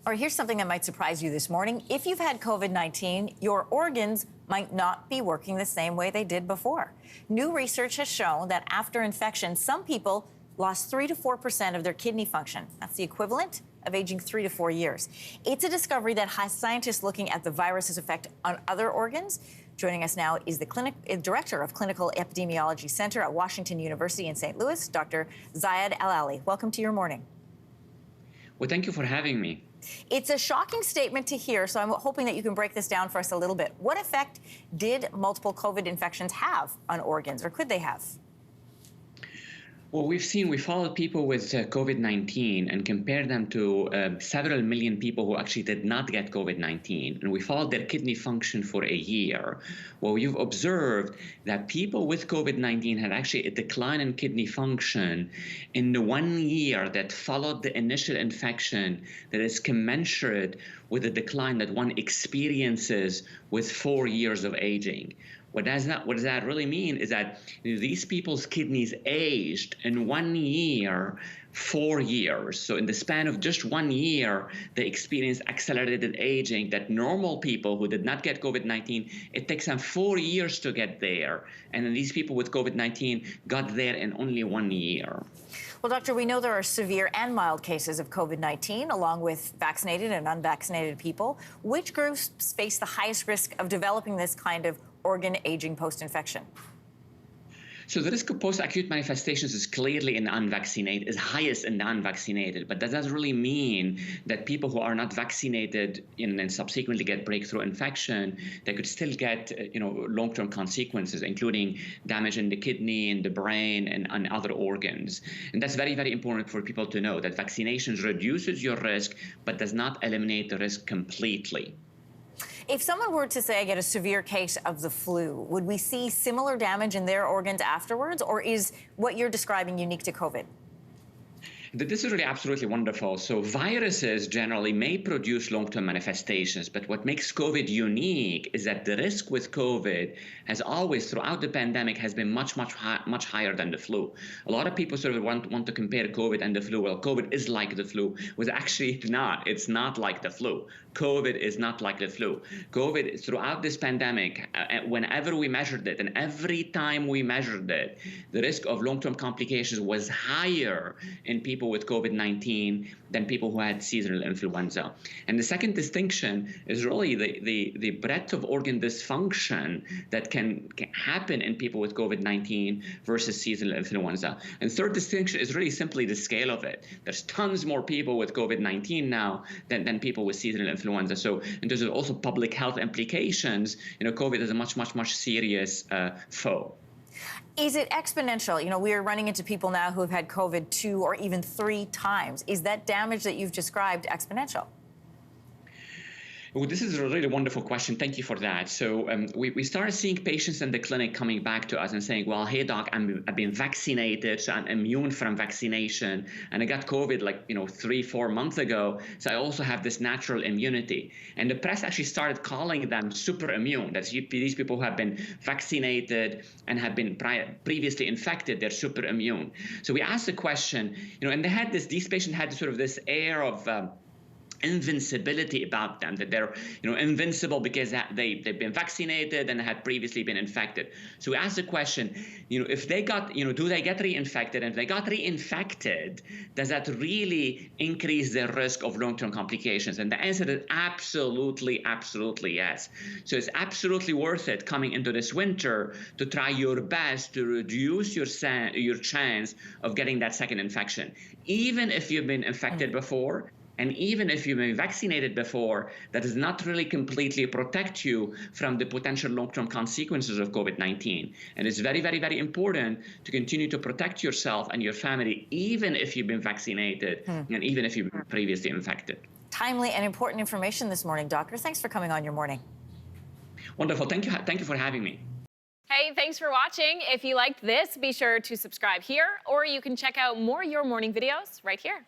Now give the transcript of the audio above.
Or here's something that might surprise you this morning. If you've had COVID-19, your organs might not be working the same way they did before. New research has shown that after infection, some people lost 3 to 4% of their kidney function. That's the equivalent of aging 3 to 4 years. It's a discovery that has scientists looking at the virus's effect on other organs. Joining us now is the director of Clinical Epidemiology Center at Washington University in St. Louis, Dr. Zayed Al-Ali. Welcome to Your Morning. Well, thank you for having me. It's a shocking statement to hear, so I'm hoping that you can break this down for us a little bit. What effect did multiple COVID infections have on organs, or could they have? Well, we followed people with COVID-19 and compared them to several million people who actually did not get COVID-19. And we followed their kidney function for a year. Well, you've observed that people with COVID-19 had actually a decline in kidney function in the 1 year that followed the initial infection that is commensurate with the decline that one experiences with 4 years of aging. What does that really mean is that these people's kidneys aged in 1 year, 4 years. So in the span of just 1 year, they experienced accelerated aging that normal people who did not get COVID-19, it takes them 4 years to get there. And then these people with COVID-19 got there in only 1 year. Well, doctor, we know there are severe and mild cases of COVID-19, along with vaccinated and unvaccinated people. Which groups face the highest risk of developing this kind of organ aging post-infection? So the risk of post-acute manifestations is clearly in the unvaccinated, is highest in the unvaccinated, but that doesn't really mean that people who are not vaccinated and then subsequently get breakthrough infection, they could still get long-term consequences, including damage in the kidney, in the brain, and other organs. And that's very, very important for people to know that vaccinations reduces your risk, but does not eliminate the risk completely. If someone were to say get a severe case of the flu, would we see similar damage in their organs afterwards, or is what you're describing unique to COVID? This is really absolutely wonderful. So viruses generally may produce long-term manifestations, but what makes COVID unique is that the risk with COVID has always, throughout the pandemic, has been much higher than the flu. A lot of people sort of want to compare COVID and the flu. Well, COVID is like the flu. Was actually not. It's not like the flu. COVID is not like the flu. COVID, throughout this pandemic, whenever we measured it, and every time we measured it, the risk of long-term complications was higher in people with COVID-19 than people who had seasonal influenza. And the second distinction is really the breadth of organ dysfunction that can happen in people with COVID-19 versus seasonal influenza. And third distinction is really simply the scale of it. There's tons more people with COVID-19 now than people with seasonal influenza. So in terms of also public health implications, COVID is a much serious foe. Is it exponential? We are running into people now who have had COVID 2 or even 3 times. Is that damage that you've described exponential? Well, this is a really wonderful question. Thank you for that. So we started seeing patients in the clinic coming back to us and saying, well, hey, doc, I've been vaccinated, so I'm immune from vaccination. And I got COVID 3-4 months ago. So I also have this natural immunity. And the press actually started calling them super immune. That's these people who have been vaccinated and have been previously infected, they're super immune. So we asked the question, and they had these patients had sort of this air of invincibility about them, that they're invincible because they've been vaccinated and had previously been infected. So we asked the question, if they got, do they get reinfected? And if they got reinfected, does that really increase their risk of long-term complications? And the answer is absolutely yes. So it's absolutely worth it coming into this winter to try your best to reduce your chance of getting that second infection. Even if you've been infected before, and even if you've been vaccinated before, that does not really completely protect you from the potential long-term consequences of COVID-19. And it's very, very important to continue to protect yourself and your family, even if you've been vaccinated and even if you've been previously infected. Timely and important information this morning, doctor. Thanks for coming on Your Morning. Wonderful. Thank you for having me. Hey, thanks for watching. If you liked this, be sure to subscribe here, or you can check out more Your Morning videos right here.